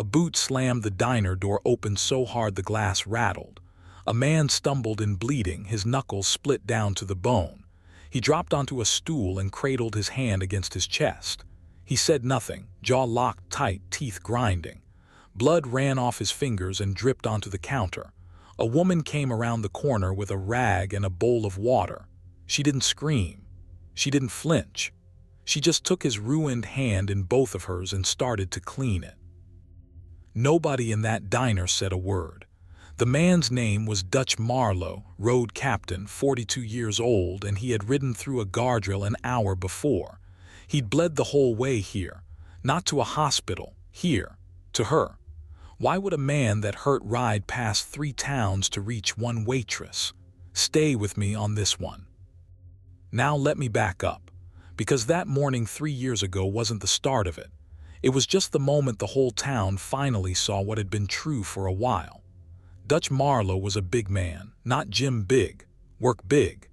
A boot slammed the diner door open so hard the glass rattled. A man stumbled in bleeding, his knuckles split down to the bone. He dropped onto a stool and cradled his hand against his chest. He said nothing, jaw locked tight, teeth grinding. Blood ran off his fingers and dripped onto the counter. A woman came around the corner with a rag and a bowl of water. She didn't scream. She didn't flinch. She just took his ruined hand in both of hers and started to clean it. Nobody in that diner said a word. The man's name was Dutch Marlowe, road captain, 42 years old, and he had ridden through a guardrail an hour before. He'd bled the whole way here, not to a hospital, here, to her. Why would a man that hurt ride past 3 towns to reach one waitress? Stay with me on this one. Now let me back up, because that morning 3 years ago wasn't the start of it. It was just the moment the whole town finally saw what had been true for a while. Dutch Marlowe was a big man, not Jim Big, work big.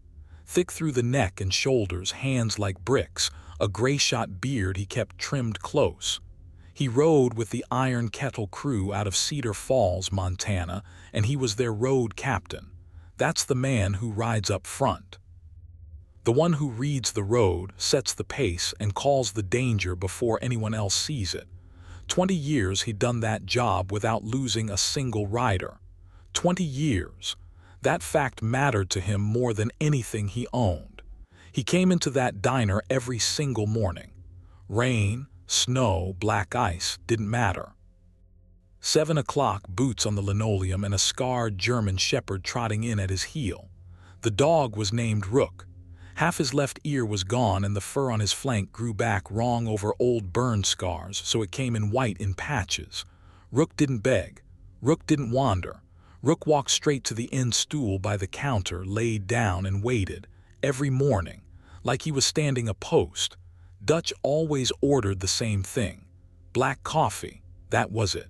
Thick through the neck and shoulders, hands like bricks, a gray-shot beard he kept trimmed close. He rode with the Iron Kettle crew out of Cedar Falls, Montana, and he was their road captain. That's the man who rides up front. The one who reads the road, sets the pace, and calls the danger before anyone else sees it. 20 years he'd done that job without losing a single rider. 20 years. That fact mattered to him more than anything he owned. He came into that diner every single morning. Rain, snow, black ice, didn't matter. 7 o'clock, boots on the linoleum and a scarred German shepherd trotting in at his heel. The dog was named Rook. Half his left ear was gone and the fur on his flank grew back wrong over old burn scars, so it came in white in patches. Rook didn't beg. Rook didn't wander. Rook walked straight to the end stool by the counter, laid down and waited, every morning, like he was standing a post. Dutch always ordered the same thing. Black coffee, that was it.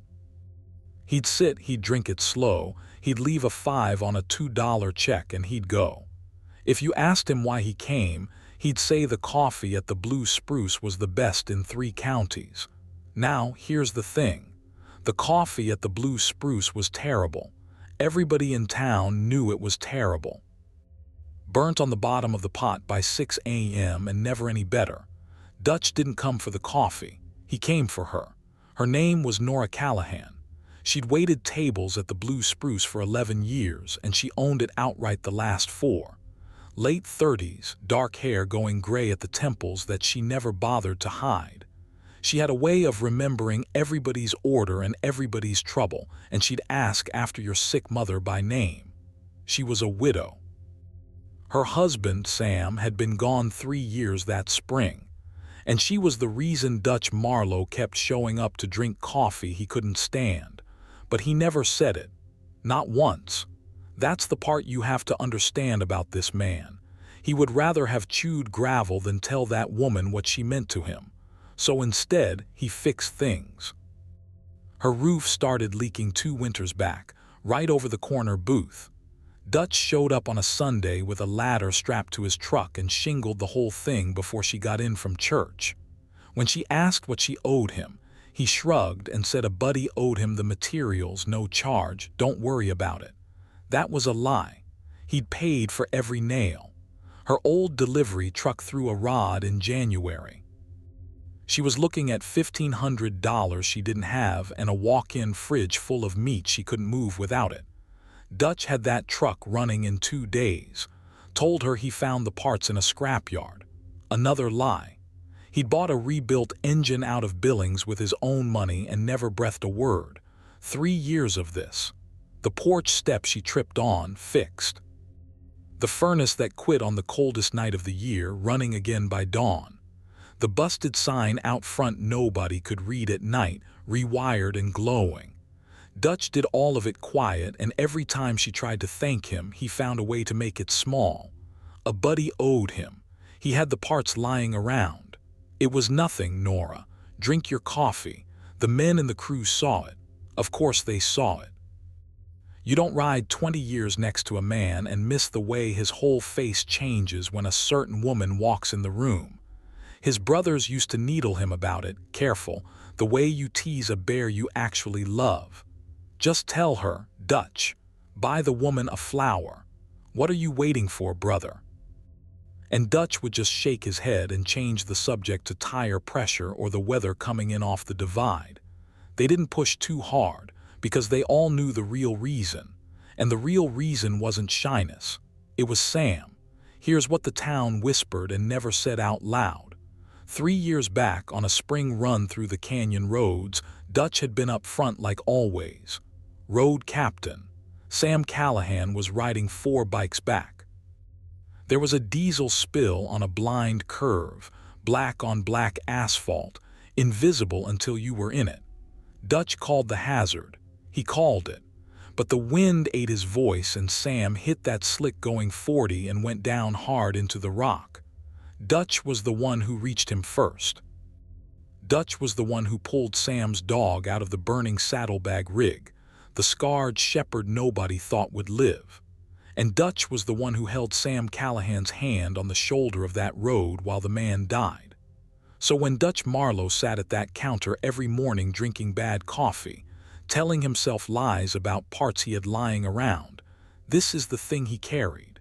He'd sit, he'd drink it slow, he'd leave a 5 on a $2 check and he'd go. If you asked him why he came, he'd say the coffee at the Blue Spruce was the best in 3 counties. Now, here's the thing. The coffee at the Blue Spruce was terrible. Everybody in town knew it was terrible. Burnt on the bottom of the pot by 6 a.m. and never any better. Dutch didn't come for the coffee. He came for her. Her name was Nora Callahan. She'd waited tables at the Blue Spruce for 11 years, and she owned it outright the last 4. Late 30s, dark hair going gray at the temples that she never bothered to hide. She had a way of remembering everybody's order and everybody's trouble, and she'd ask after your sick mother by name. She was a widow. Her husband, Sam, had been gone 3 years that spring, and she was the reason Dutch Marlowe kept showing up to drink coffee he couldn't stand. But he never said it. Not once. That's the part you have to understand about this man. He would rather have chewed gravel than tell that woman what she meant to him. So instead, he fixed things. Her roof started leaking 2 winters back, right over the corner booth. Dutch showed up on a Sunday with a ladder strapped to his truck and shingled the whole thing before she got in from church. When she asked what she owed him, he shrugged and said a buddy owed him the materials, no charge, don't worry about it. That was a lie. He'd paid for every nail. Her old delivery truck threw a rod in January. She was looking at $1,500 she didn't have and a walk-in fridge full of meat she couldn't move without it. Dutch had that truck running in 2 days. Told her he found the parts in a scrapyard. Another lie. He'd bought a rebuilt engine out of Billings with his own money and never breathed a word. 3 years of this. The porch step she tripped on, fixed. The furnace that quit on the coldest night of the year, running again by dawn. The busted sign out front nobody could read at night, rewired and glowing. Dutch did all of it quiet, and every time she tried to thank him, he found a way to make it small. A buddy owed him. He had the parts lying around. It was nothing, Nora. Drink your coffee. The men in the crew saw it. Of course they saw it. You don't ride 20 years next to a man and miss the way his whole face changes when a certain woman walks in the room. His brothers used to needle him about it, careful. The way you tease a bear you actually love. Just tell her, Dutch. Buy the woman a flower. What are you waiting for, brother? And Dutch would just shake his head and change the subject to tire pressure or the weather coming in off the divide. They didn't push too hard because they all knew the real reason. And the real reason wasn't shyness. It was Sam. Here's what the town whispered and never said out loud. 3 years back, on a spring run through the canyon roads, Dutch had been up front like always. Road captain. Sam Callahan was riding 4 bikes back. There was a diesel spill on a blind curve, black on black asphalt, invisible until you were in it. Dutch called the hazard. He called it. But the wind ate his voice and Sam hit that slick going 40 and went down hard into the rock. Dutch was the one who reached him first. Dutch was the one who pulled Sam's dog out of the burning saddlebag rig, the scarred shepherd nobody thought would live. And Dutch was the one who held Sam Callahan's hand on the shoulder of that road while the man died. So when Dutch Marlowe sat at that counter every morning drinking bad coffee, telling himself lies about parts he had lying around, this is the thing he carried.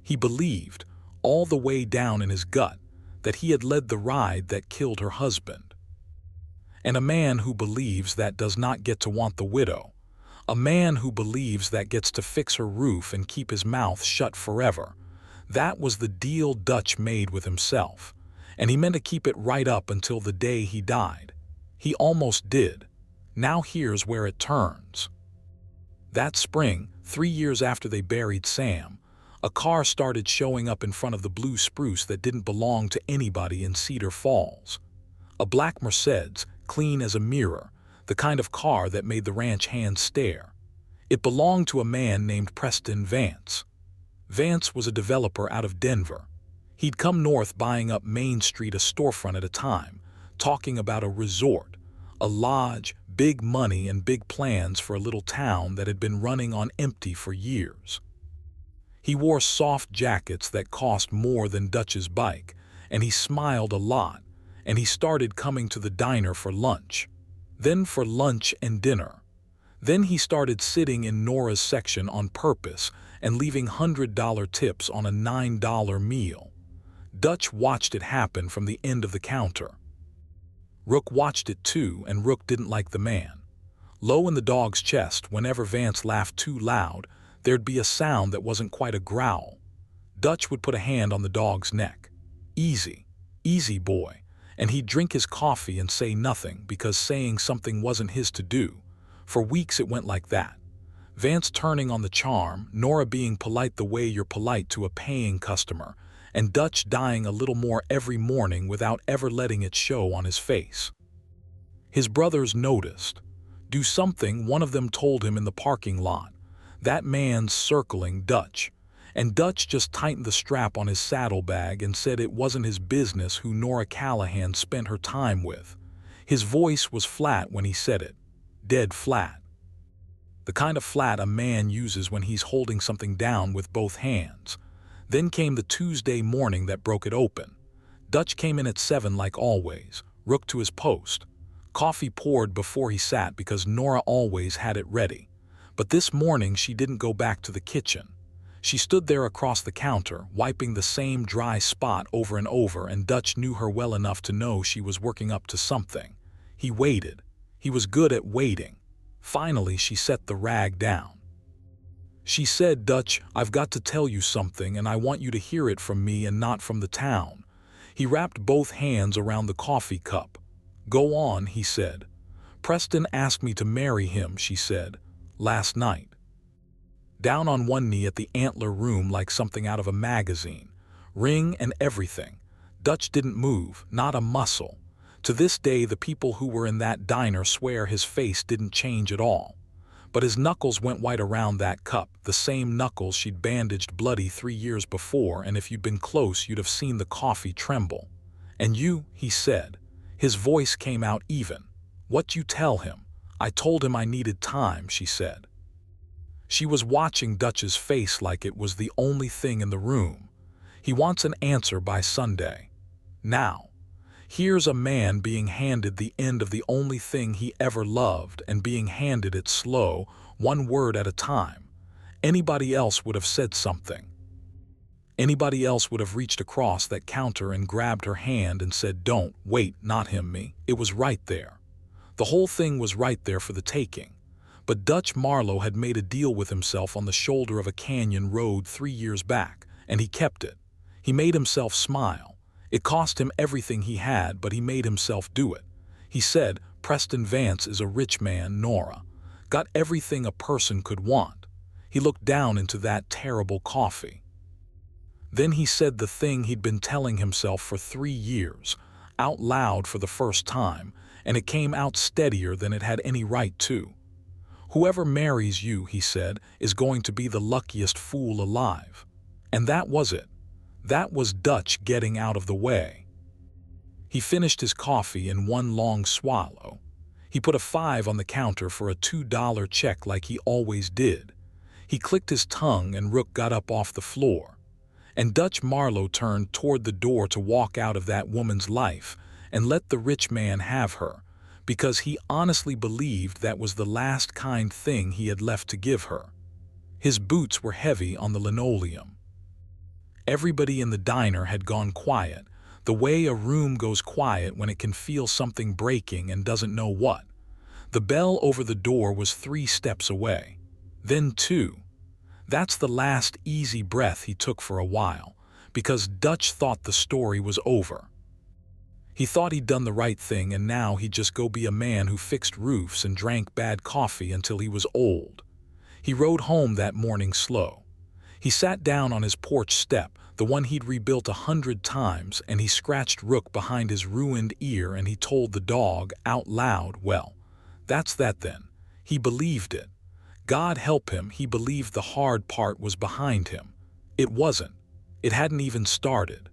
He believed, all the way down in his gut, that he had led the ride that killed her husband. And a man who believes that does not get to want the widow. A man who believes that gets to fix her roof and keep his mouth shut forever. That was the deal Dutch made with himself, and he meant to keep it right up until the day he died. He almost did. Now here's where it turns. That spring, 3 years after they buried Sam, a car started showing up in front of the blue spruce that didn't belong to anybody in Cedar Falls. A black Mercedes, clean as a mirror, the kind of car that made the ranch hands stare. It belonged to a man named Preston Vance. Vance was a developer out of Denver. He'd come north buying up Main Street a storefront at a time, talking about a resort, a lodge, big money and big plans for a little town that had been running on empty for years. He wore soft jackets that cost more than Dutch's bike, and he smiled a lot, and he started coming to the diner for lunch. Then for lunch and dinner. Then he started sitting in Nora's section on purpose and leaving $100 tips on a $9 meal. Dutch watched it happen from the end of the counter. Rook watched it too, and Rook didn't like the man. Low in the dog's chest, whenever Vance laughed too loud, there'd be a sound that wasn't quite a growl. Dutch would put a hand on the dog's neck. Easy, easy boy, and he'd drink his coffee and say nothing because saying something wasn't his to do. For weeks it went like that. Vance turning on the charm, Nora being polite the way you're polite to a paying customer, and Dutch dying a little more every morning without ever letting it show on his face. His brothers noticed. Do something, one of them told him in the parking lot. That man's circling Dutch. And Dutch just tightened the strap on his saddlebag and said it wasn't his business who Nora Callahan spent her time with. His voice was flat when he said it. Dead flat. The kind of flat a man uses when he's holding something down with both hands. Then came the Tuesday morning that broke it open. Dutch came in at 7 like always, Rook to his post. Coffee poured before he sat because Nora always had it ready. But this morning she didn't go back to the kitchen. She stood there across the counter, wiping the same dry spot over and over, and Dutch knew her well enough to know she was working up to something. He waited. He was good at waiting. Finally she set the rag down. She said, Dutch, I've got to tell you something, and I want you to hear it from me and not from the town. He wrapped both hands around the coffee cup. Go on, he said. Preston asked me to marry him, she said, last night. Down on one knee at the antler room like something out of a magazine. Ring and everything. Dutch didn't move, not a muscle. To this day the people who were in that diner swear his face didn't change at all. But his knuckles went white around that cup, the same knuckles she'd bandaged bloody 3 years before, and if you'd been close you'd have seen the coffee tremble. And you, he said. His voice came out even. What'd you tell him? I told him I needed time, she said. She was watching Dutch's face like it was the only thing in the room. He wants an answer by Sunday. Now. Here's a man being handed the end of the only thing he ever loved and being handed it slow, one word at a time. Anybody else would have said something. Anybody else would have reached across that counter and grabbed her hand and said, "Don't, wait, not him, me." It was right there. The whole thing was right there for the taking. But Dutch Marlowe had made a deal with himself on the shoulder of a canyon road 3 years back, and he kept it. He made himself smile. It cost him everything he had, but he made himself do it. He said, "Preston Vance is a rich man, Nora. Got everything a person could want." He looked down into that terrible coffee. Then he said the thing he'd been telling himself for 3 years, out loud for the first time, and it came out steadier than it had any right to. "Whoever marries you," he said, "is going to be the luckiest fool alive." And that was it. That was Dutch getting out of the way. He finished his coffee in one long swallow. He put a 5 on the counter for a $2 check like he always did. He clicked his tongue and Rook got up off the floor. And Dutch Marlowe turned toward the door to walk out of that woman's life and let the rich man have her, because he honestly believed that was the last kind thing he had left to give her. His boots were heavy on the linoleum. Everybody in the diner had gone quiet, the way a room goes quiet when it can feel something breaking and doesn't know what. The bell over the door was 3 steps away. Then 2. That's the last easy breath he took for a while, because Dutch thought the story was over. He thought he'd done the right thing, and now he'd just go be a man who fixed roofs and drank bad coffee until he was old. He rode home that morning slow. He sat down on his porch step, the one he'd rebuilt 100 times, and he scratched Rook behind his ruined ear, and he told the dog out loud, well, that's that then. He believed it. God help him, he believed the hard part was behind him. It wasn't. It hadn't even started.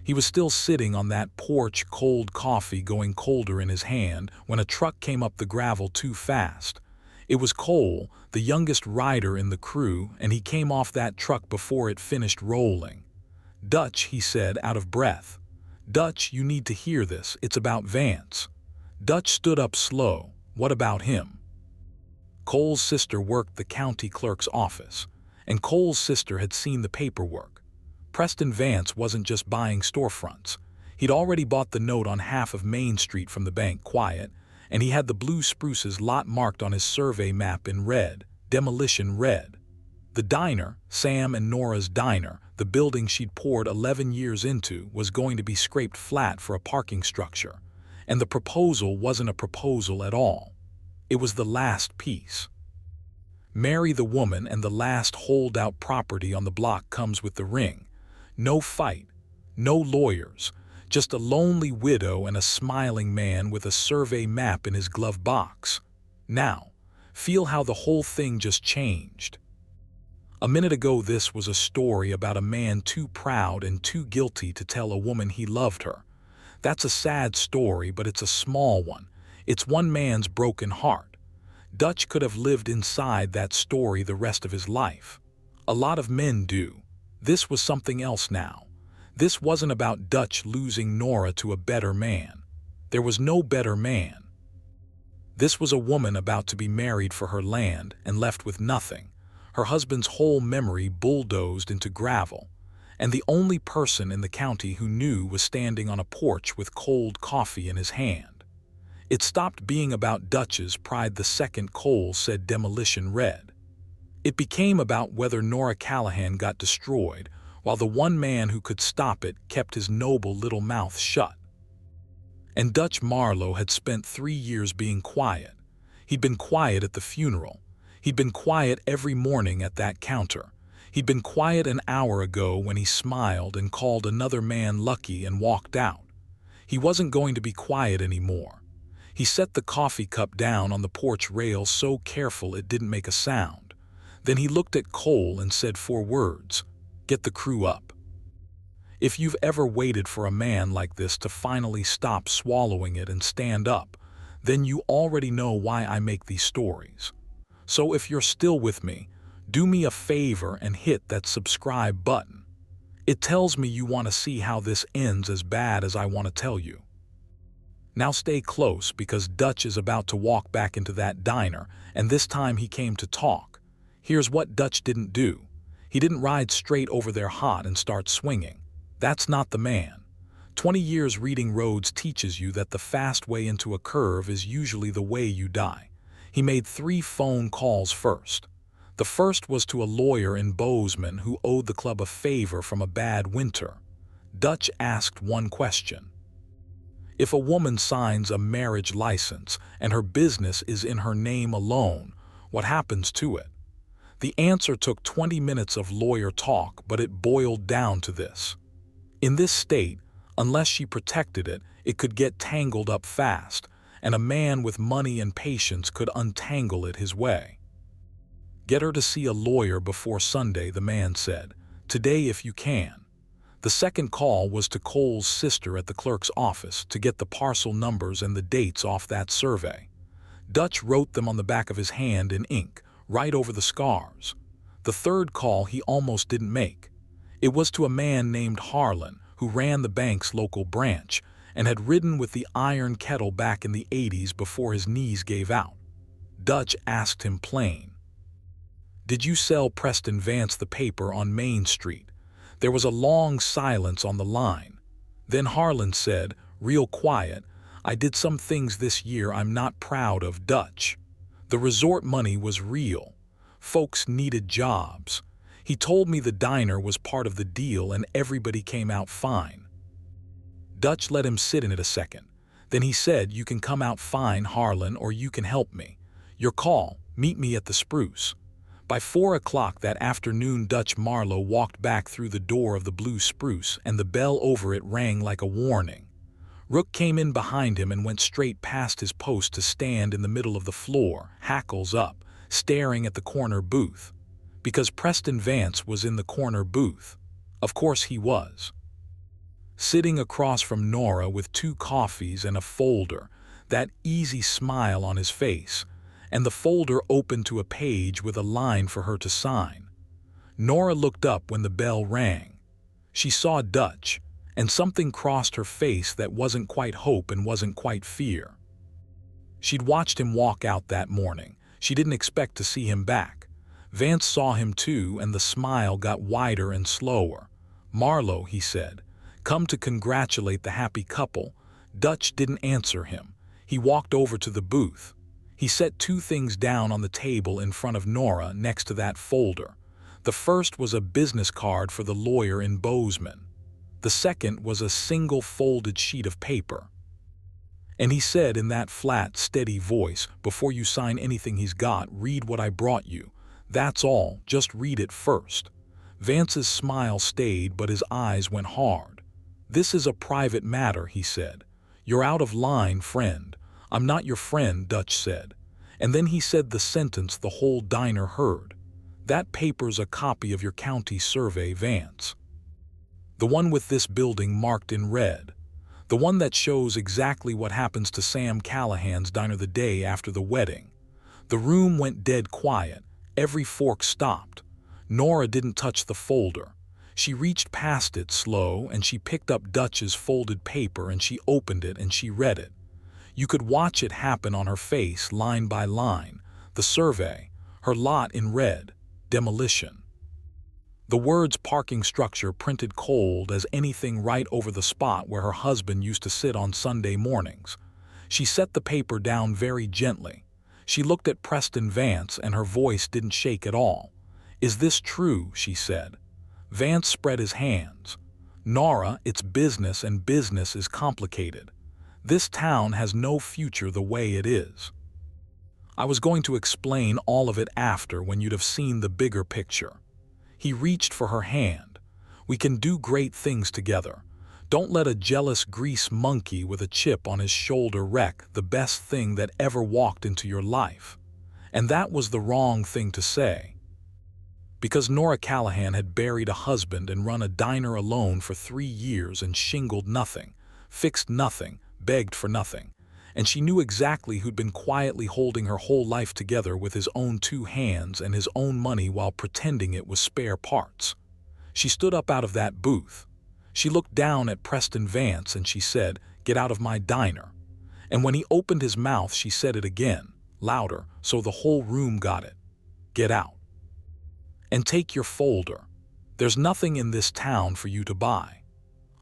He was still sitting on that porch, cold coffee going colder in his hand, when a truck came up the gravel too fast. It was Cole, the youngest rider in the crew, and he came off that truck before it finished rolling. "Dutch," he said, out of breath. "Dutch, you need to hear this. It's about Vance." Dutch stood up slow. "What about him?" Cole's sister worked the county clerk's office, and Cole's sister had seen the paperwork. Preston Vance wasn't just buying storefronts. He'd already bought the note on half of Main Street from the bank Quiet, and he had the Blue Spruces lot marked on his survey map in red, demolition red. The diner, Sam and Nora's diner, the building she'd poured 11 years into, was going to be scraped flat for a parking structure. And the proposal wasn't a proposal at all. It was the last piece. Marry the woman and the last holdout property on the block comes with the ring. No fight, no lawyers, just a lonely widow and a smiling man with a survey map in his glove box. Now, feel how the whole thing just changed. A minute ago this was a story about a man too proud and too guilty to tell a woman he loved her. That's a sad story, but it's a small one. It's one man's broken heart. Dutch could have lived inside that story the rest of his life. A lot of men do. This was something else now. This wasn't about Dutch losing Nora to a better man. There was no better man. This was a woman about to be married for her land and left with nothing, her husband's whole memory bulldozed into gravel, and the only person in the county who knew was standing on a porch with cold coffee in his hand. It stopped being about Dutch's pride the second Cole said demolition red. It became about whether Nora Callahan got destroyed, while the one man who could stop it kept his noble little mouth shut. And Dutch Marlowe had spent 3 years being quiet. He'd been quiet at the funeral. He'd been quiet every morning at that counter. He'd been quiet an hour ago when he smiled and called another man lucky and walked out. He wasn't going to be quiet anymore. He set the coffee cup down on the porch rail so careful it didn't make a sound. Then he looked at Cole and said 4 words, "Get the crew up." If you've ever waited for a man like this to finally stop swallowing it and stand up, then you already know why I make these stories. So if you're still with me, do me a favor and hit that subscribe button. It tells me you want to see how this ends as bad as I want to tell you. Now stay close because Dutch is about to walk back into that diner, and this time he came to talk. Here's what Dutch didn't do. He didn't ride straight over there hot and start swinging. That's not the man. 20 years reading roads teaches you that the fast way into a curve is usually the way you die. He made 3 phone calls first. The first was to a lawyer in Bozeman who owed the club a favor from a bad winter. Dutch asked one question. If a woman signs a marriage license and her business is in her name alone, what happens to it? The answer took 20 minutes of lawyer talk, but it boiled down to this. In this state, unless she protected it, it could get tangled up fast, and a man with money and patience could untangle it his way. Get her to see a lawyer before Sunday, the man said. Today if you can. The second call was to Cole's sister at the clerk's office to get the parcel numbers and the dates off that survey. Dutch wrote them on the back of his hand in ink, right over the scars. The third call he almost didn't make. It was to a man named Harlan, who ran the bank's local branch and had ridden with the iron kettle back in the 80s before his knees gave out. Dutch asked him plain. Did you sell Preston Vance the paper on Main Street? There was a long silence on the line. Then Harlan said, real quiet, I did some things this year I'm not proud of, Dutch. The resort money was real. Folks needed jobs. He told me the diner was part of the deal and everybody came out fine. Dutch let him sit in it a second. Then he said, you can come out fine, Harlan, or you can help me. Your call, meet me at the Spruce. By 4 o'clock that afternoon, Dutch Marlowe walked back through the door of the Blue Spruce and the bell over it rang like a warning. Rook came in behind him and went straight past his post to stand in the middle of the floor, hackles up, staring at the corner booth. Because Preston Vance was in the corner booth. Of course he was. Sitting across from Nora with 2 coffees and a folder, that easy smile on his face, and the folder open to a page with a line for her to sign. Nora looked up when the bell rang. She saw Dutch, and something crossed her face that wasn't quite hope and wasn't quite fear. She'd watched him walk out that morning. She didn't expect to see him back. Vance saw him too, and the smile got wider and slower. Marlowe, he said, come to congratulate the happy couple. Dutch didn't answer him. He walked over to the booth. He set 2 things down on the table in front of Nora next to that folder. The first was a business card for the lawyer in Bozeman. The second was a single folded sheet of paper. And he said in that flat, steady voice, before you sign anything he's got, read what I brought you. That's all, just read it first. Vance's smile stayed, but his eyes went hard. This is a private matter, he said. You're out of line, friend. I'm not your friend, Dutch said. And then he said the sentence the whole diner heard. That paper's a copy of your county survey, Vance. The one with this building marked in red. The one that shows exactly what happens to Sam Callahan's diner the day after the wedding. The room went dead quiet. Every fork stopped. Nora didn't touch the folder. She reached past it slow, and she picked up Dutch's folded paper and she opened it and she read it. You could watch it happen on her face, line by line. The survey, her lot in red, demolition. The words parking structure printed cold as anything right over the spot where her husband used to sit on Sunday mornings. She set the paper down very gently. She looked at Preston Vance and her voice didn't shake at all. Is this true? She said. Vance spread his hands. Nora, it's business and business is complicated. This town has no future the way it is. I was going to explain all of it after when you'd have seen the bigger picture. He reached for her hand. We can do great things together. Don't let a jealous grease monkey with a chip on his shoulder wreck the best thing that ever walked into your life. And that was the wrong thing to say. Because Nora Callahan had buried a husband and run a diner alone for 3 years and shingled nothing, fixed nothing, begged for nothing, and she knew exactly who'd been quietly holding her whole life together with his own 2 hands and his own money while pretending it was spare parts. She stood up out of that booth. She looked down at Preston Vance and she said, "Get out of my diner." And when he opened his mouth, she said it again, louder, so the whole room got it. "Get out. And take your folder. There's nothing in this town for you to buy."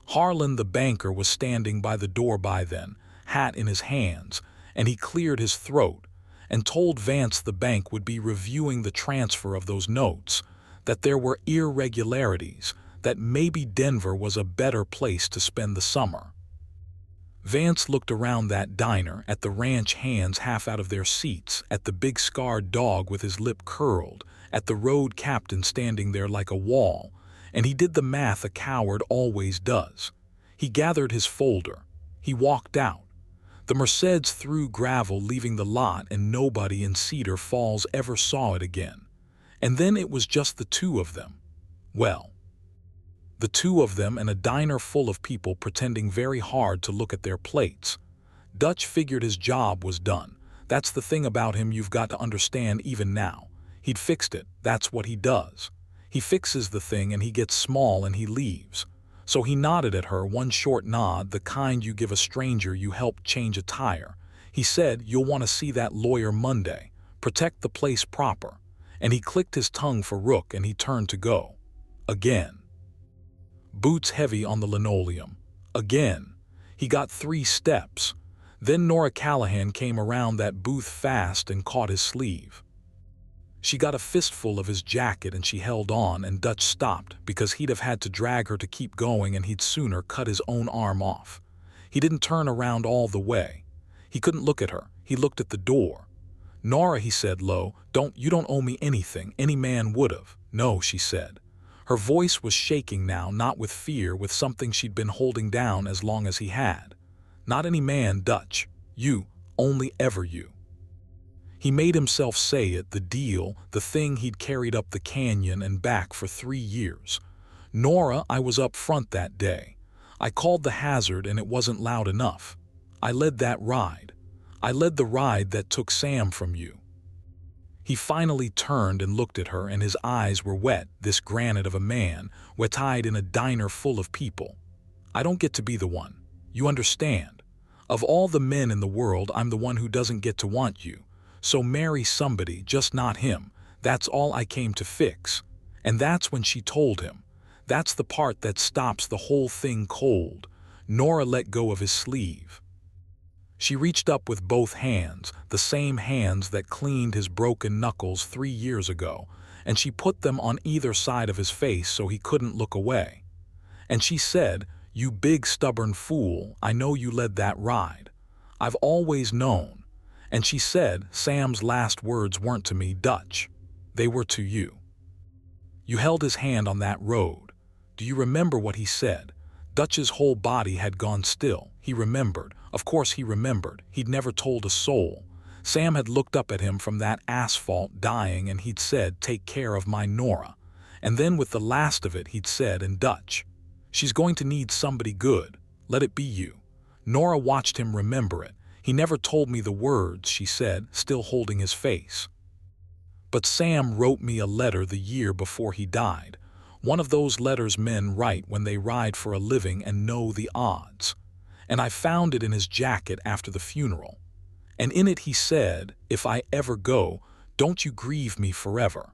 Harlan the banker was standing by the door by then, hat in his hands, and he cleared his throat and told Vance the bank would be reviewing the transfer of those notes, that there were irregularities, that maybe Denver was a better place to spend the summer. Vance looked around that diner, at the ranch hands half out of their seats, at the big scarred dog with his lip curled, at the road captain standing there like a wall, and he did the math a coward always does. He gathered his folder. He walked out. The Mercedes threw gravel leaving the lot and nobody in Cedar Falls ever saw it again. And then it was just the two of them. Well, the two of them and a diner full of people pretending very hard to look at their plates. Dutch figured his job was done. That's the thing about him you've got to understand even now. He'd fixed it. That's what he does. He fixes the thing and he gets small and he leaves. So he nodded at her, one short nod, the kind you give a stranger you helped change a tire. He said, "You'll want to see that lawyer Monday. Protect the place proper." And he clicked his tongue for Rook and he turned to go. Again. Boots heavy on the linoleum. Again. He got 3 steps. Then Nora Callahan came around that booth fast and caught his sleeve. She got a fistful of his jacket and she held on, and Dutch stopped because he'd have had to drag her to keep going and he'd sooner cut his own arm off. He didn't turn around all the way. He couldn't look at her. He looked at the door. "Nora," he said low, you don't owe me anything. Any man would've." "No," she said. Her voice was shaking now, not with fear, with something she'd been holding down as long as he had. "Not any man, Dutch. You, only ever you." He made himself say it, the deal, the thing he'd carried up the canyon and back for 3 years. "Nora, I was up front that day. I called the hazard and it wasn't loud enough. I led that ride. I led the ride that took Sam from you." He finally turned and looked at her, and his eyes were wet, this granite of a man, wet-eyed in a diner full of people. "I don't get to be the one. You understand? Of all the men in the world, I'm the one who doesn't get to want you. So marry somebody, just not him. That's all I came to fix." And that's when she told him. That's the part that stops the whole thing cold. Nora let go of his sleeve. She reached up with both hands, the same hands that cleaned his broken knuckles 3 years ago, and she put them on either side of his face so he couldn't look away. And she said, "You big stubborn fool, I know you led that ride. I've always known." And she said, "Sam's last words weren't to me, Dutch. They were to you." You held his hand on that road. Do you remember what he said? Dutch's whole body had gone still. He remembered. Of course he remembered. He'd never told a soul. Sam had looked up at him from that asphalt dying and he'd said, "Take care of my Nora." And then with the last of it he'd said in Dutch, "She's going to need somebody good. Let it be you." Nora watched him remember it. "He never told me the words," she said, still holding his face. "But Sam wrote me a letter the year before he died. One of those letters men write when they ride for a living and know the odds. And I found it in his jacket after the funeral. And in it he said, 'If I ever go, don't you grieve me forever.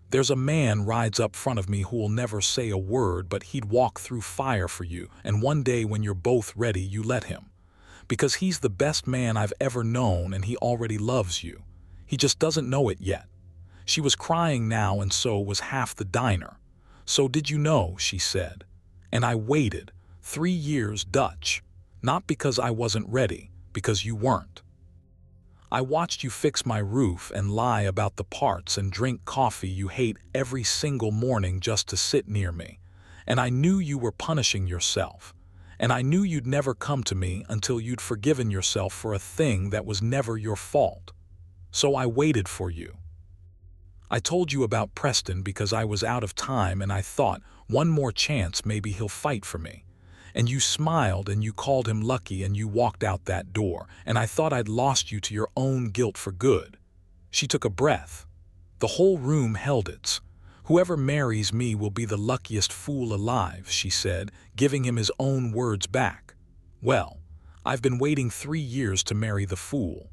There's a man rides up front of me who'll never say a word, but he'd walk through fire for you, and one day when you're both ready, you let him. Because he's the best man I've ever known and he already loves you. He just doesn't know it yet.'" She was crying now, and so was half the diner. "So did you know?" she said. "And I waited 3 years, Dutch. Not because I wasn't ready, because you weren't. I watched you fix my roof and lie about the parts and drink coffee you hate every single morning just to sit near me. And I knew you were punishing yourself. And I knew you'd never come to me until you'd forgiven yourself for a thing that was never your fault. So I waited for you. I told you about Preston because I was out of time and I thought, one more chance, maybe he'll fight for me. And you smiled and you called him lucky and you walked out that door, and I thought I'd lost you to your own guilt for good." She took a breath. The whole room held its. "Whoever marries me will be the luckiest fool alive," she said, giving him his own words back. "Well, I've been waiting 3 years to marry the fool."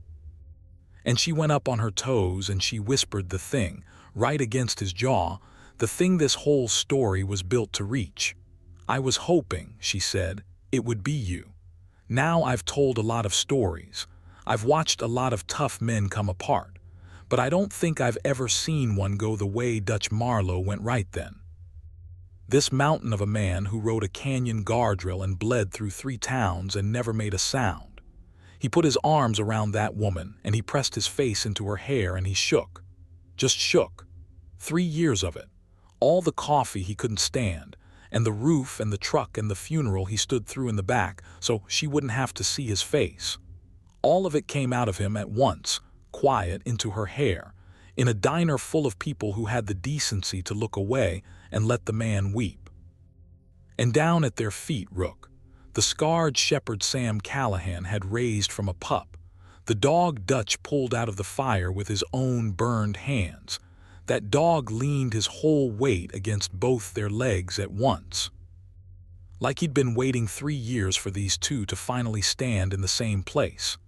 And she went up on her toes and she whispered the thing, right against his jaw, the thing this whole story was built to reach. "I was hoping," she said, "it would be you. Now I've told a lot of stories. I've watched a lot of tough men come apart. But I don't think I've ever seen one go the way Dutch Marlowe went right then. This mountain of a man who rode a canyon guardrail and bled through 3 towns and never made a sound. He put his arms around that woman and he pressed his face into her hair and he shook. Just shook. 3 years of it. All the coffee he couldn't stand, and the roof and the truck and the funeral he stood through in the back so she wouldn't have to see his face. All of it came out of him at once, quiet into her hair, in a diner full of people who had the decency to look away and let the man weep. And down at their feet, Rook, the scarred shepherd Sam Callahan had raised from a pup, the dog Dutch pulled out of the fire with his own burned hands. That dog leaned his whole weight against both their legs at once. Like he'd been waiting 3 years for these two to finally stand in the same place.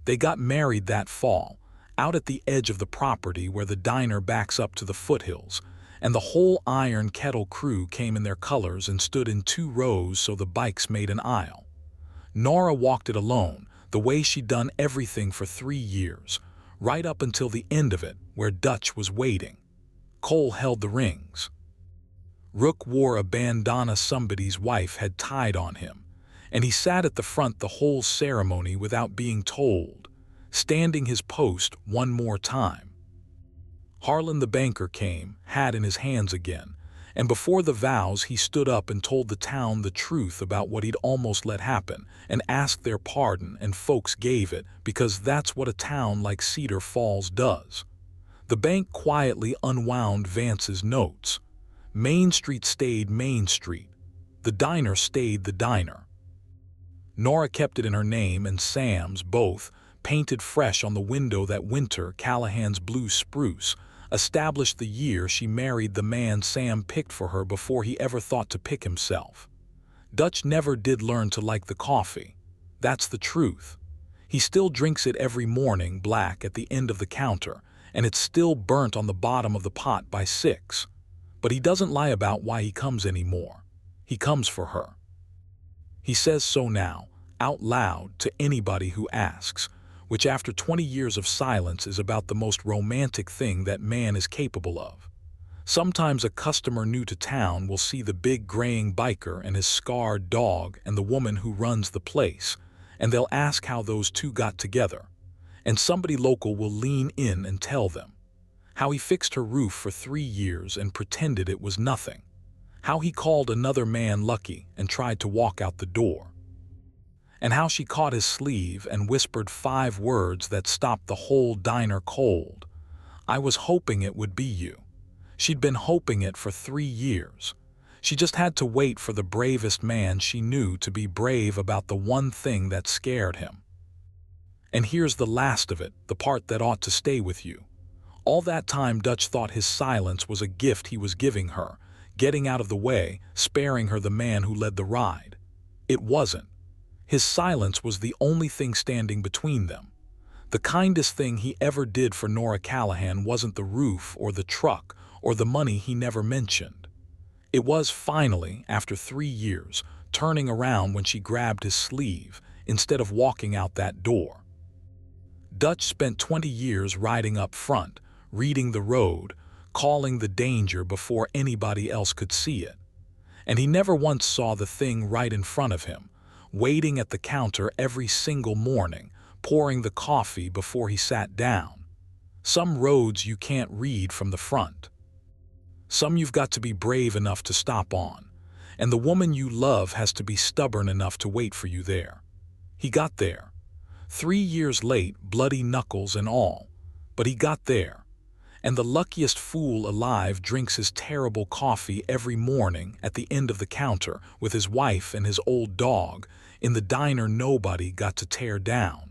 They got married that fall, out at the edge of the property where the diner backs up to the foothills, and the whole Iron Kettle crew came in their colors and stood in 2 rows so the bikes made an aisle. Nora walked it alone, the way she'd done everything for 3 years, right up until the end of it, where Dutch was waiting. Cole held the rings. Rook wore a bandana somebody's wife had tied on him, and he sat at the front the whole ceremony without being told, standing his post one more time. Harlan the banker came, hat in his hands again, and before the vows he stood up and told the town the truth about what he'd almost let happen and asked their pardon, and folks gave it because that's what a town like Cedar Falls does. The bank quietly unwound Vance's notes. Main Street stayed Main Street. The diner stayed the diner. Nora kept it in her name and Sam's both, painted fresh on the window that winter. Callahan's blue spruce established the year she married the man Sam picked for her before he ever thought to pick himself. Dutch never did learn to like the coffee. That's the truth. He still drinks it every morning black at the end of the counter, and it's still burnt on the bottom of the pot by 6. But he doesn't lie about why he comes anymore. He comes for her. He says so now, out loud to anybody who asks, which after 20 years of silence is about the most romantic thing that man is capable of. Sometimes a customer new to town will see the big graying biker and his scarred dog and the woman who runs the place, and they'll ask how those two got together. And somebody local will lean in and tell them how he fixed her roof for 3 years and pretended it was nothing, how he called another man lucky and tried to walk out the door, and how she caught his sleeve and whispered 5 words that stopped the whole diner cold. "I was hoping it would be you." She'd been hoping it for 3 years. She just had to wait for the bravest man she knew to be brave about the one thing that scared him. And here's the last of it, the part that ought to stay with you. All that time Dutch thought his silence was a gift he was giving her, getting out of the way, sparing her the man who led the ride. It wasn't. His silence was the only thing standing between them. The kindest thing he ever did for Nora Callahan wasn't the roof or the truck or the money he never mentioned. It was finally, after 3 years, turning around when she grabbed his sleeve instead of walking out that door. Dutch spent 20 years riding up front, reading the road, calling the danger before anybody else could see it. And he never once saw the thing right in front of him, waiting at the counter every single morning, pouring the coffee before he sat down. Some roads you can't read from the front. Some you've got to be brave enough to stop on, and the woman you love has to be stubborn enough to wait for you there. He got there. 3 years late, bloody knuckles and all, but he got there. And the luckiest fool alive drinks his terrible coffee every morning at the end of the counter with his wife and his old dog in the diner nobody got to tear down.